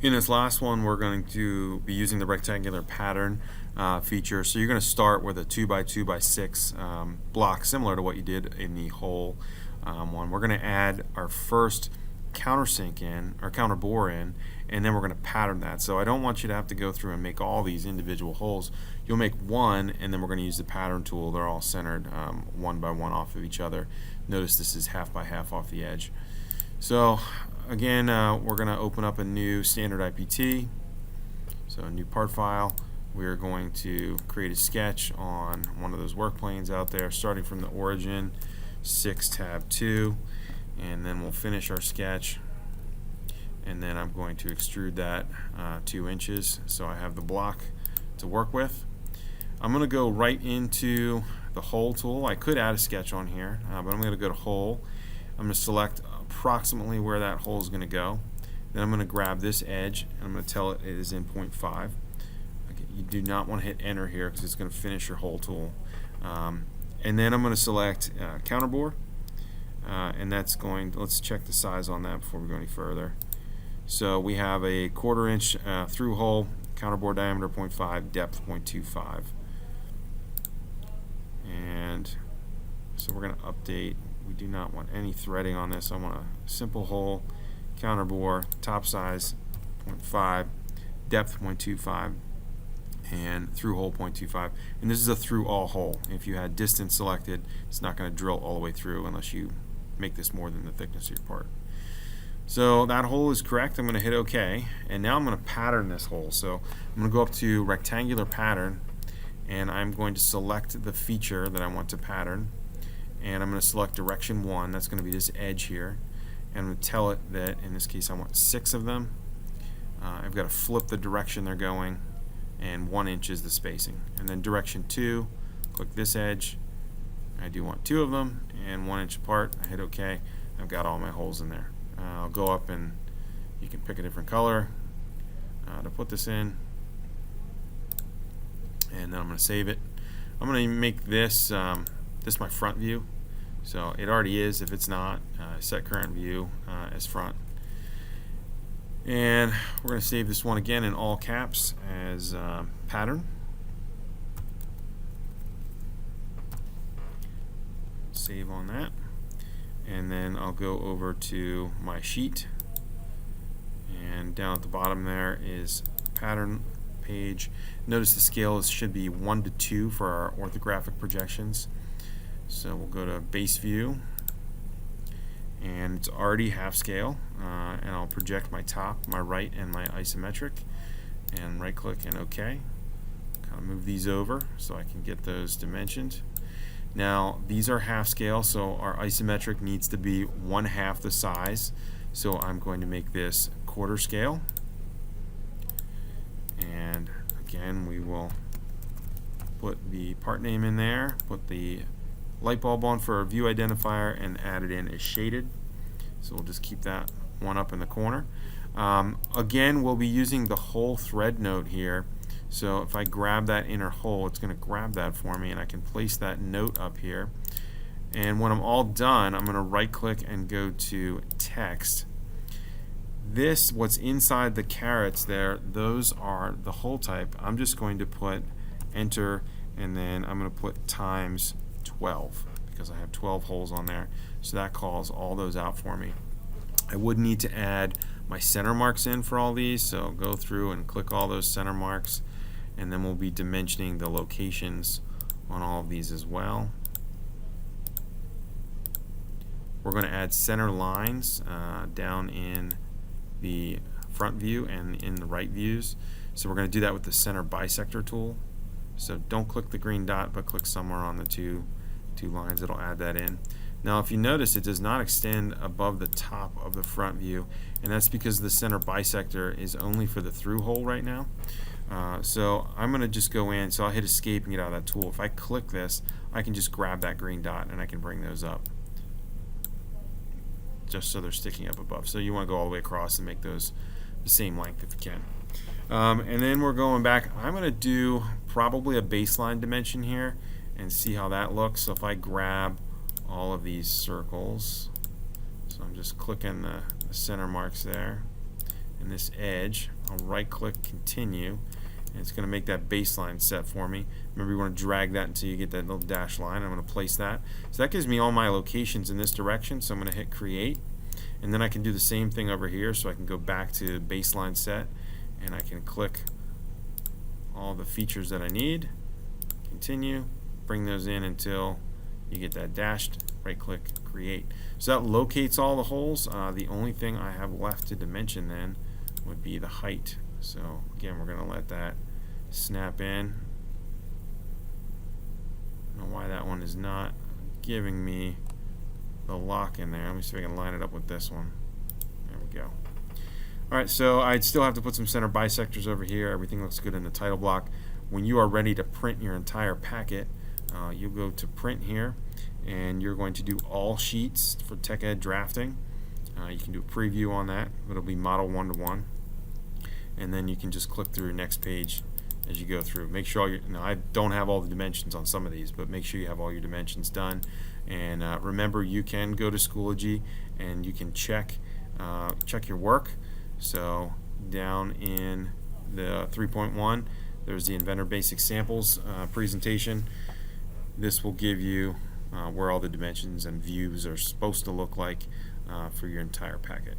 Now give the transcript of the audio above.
In this last one, we're going to be using the rectangular pattern feature. So you're going to start with a 2x2x6 block, similar to what you did in the whole one. We're going to add our first countersink in, or counter bore in, and then we're going to pattern that. So I don't want you to have to go through and make all these individual holes. You'll make one, and then we're going to use the pattern tool. They're all centered one by one off of each other. Notice this is half by half off the edge. So again, we're going to open up a new standard IPT, so a new part file. We're going to create a sketch on one of those work planes out there, starting from the origin, 6 tab 2, and then we'll finish our sketch, and then I'm going to extrude that 2 inches so I have the block to work with. I'm going to go right into the hole tool. I could add a sketch on here, but I'm going to go to hole. I'm going to select approximately where that hole is going to go. Then I'm going to grab this edge and I'm going to tell it it is in 0.5. Okay, you do not want to hit enter here because it's going to finish your hole tool. And then I'm going to select counter bore, and that's going to, let's check the size on that before we go any further. So we have a 1/4 inch through hole, counter bore diameter 0.5, depth 0.25. And so we're going to update. We do not want any threading on this. I want a simple hole, counter bore, top size 0.5, depth 0.25, and through hole 0.25. And this is a through all hole. If you had distance selected, it's not going to drill all the way through unless you make this more than the thickness of your part. So that hole is correct. I'm going to hit OK, and now I'm going to pattern this hole. So I'm going to go up to rectangular pattern, and I'm going to select the feature that I want to pattern. And I'm going to select direction 1. That's going to be this edge here. And I'm going to tell it that in this case I want 6 of them. I've got to flip the direction they're going, and 1 inch is the spacing. And then direction 2, click this edge. I do want 2 of them, and 1 inch apart. I hit OK. I've got all my holes in there. I'll go up and you can pick a different color to put this in. And then I'm going to save it. I'm going to make this this my front view. So it already is. If it's not, set current view as front. And we're going to save this one again in all caps as pattern. Save on that. And then I'll go over to my sheet. And down at the bottom there is pattern page. Notice the scale should be 1 to 2 for our orthographic projections. So we'll go to base view, and it's already half scale, and I'll project my top, my right, and my isometric, and right click and OK. Kind of move these over so I can get those dimensioned. Now these are half scale, so our isometric needs to be 1/2 the size, so I'm going to make this 1/4 scale. And again, we will put the part name in there, put the light bulb on for our view identifier, and add it in as shaded. So we'll just keep that one up in the corner. Again, we'll be using the hole thread note here. So if I grab that inner hole, it's going to grab that for me, and I can place that note up here. And when I'm all done, I'm going to right click and go to text. This, what's inside the carets there, those are the hole type. I'm just going to put enter, and then I'm going to put times 12 because I have 12 holes on there. So that calls all those out for me. I would need to add my center marks in for all these, so go through and click all those center marks, and then we'll be dimensioning the locations on all of these as well. We're going to add center lines down in the front view and in the right views. So we're going to do that with the center bisector tool. So don't click the green dot, but click somewhere on the two lines. It'll add that in. Now if you notice, it does not extend above the top of the front view, and that's because the center bisector is only for the through hole right now. So I'm going to just go in, so I'll hit escape and get out of that tool. If I click this, I can just grab that green dot and I can bring those up just so they're sticking up above. So you want to go all the way across and make those the same length if you can. And then we're going back. I'm going to do probably a baseline dimension here and see how that looks. So if I grab all of these circles, so I'm just clicking the center marks there, and this edge. I'll right click continue, and it's going to make that baseline set for me. Remember, you want to drag that until you get that little dash line. I'm going to place that. So that gives me all my locations in this direction, so I'm going to hit create, and then I can do the same thing over here. So I can go back to baseline set, and I can click all the features that I need, continue, bring those in until you get that dashed, right click, create. So that locates all the holes. The only thing I have left to dimension then would be the height. So again, we're going to let that snap in. I don't know why that one is not giving me the lock in there. Let me see if I can line it up with this one. There we go. Alright, so I'd still have to put some center bisectors over here. Everything looks good in the title block. When you are ready to print your entire packet, you'll go to print here, and you're going to do all sheets for Tech Ed drafting. You can do a preview on that. It'll be model 1-to-1, and then you can just click through your next page as you go through. Make sure all your, now I don't have all the dimensions on some of these, but make sure you have all your dimensions done. And remember, you can go to Schoology and you can check your work. So down in the 3.1, there's the Inventor Basic Samples presentation. This will give you where all the dimensions and views are supposed to look like for your entire packet.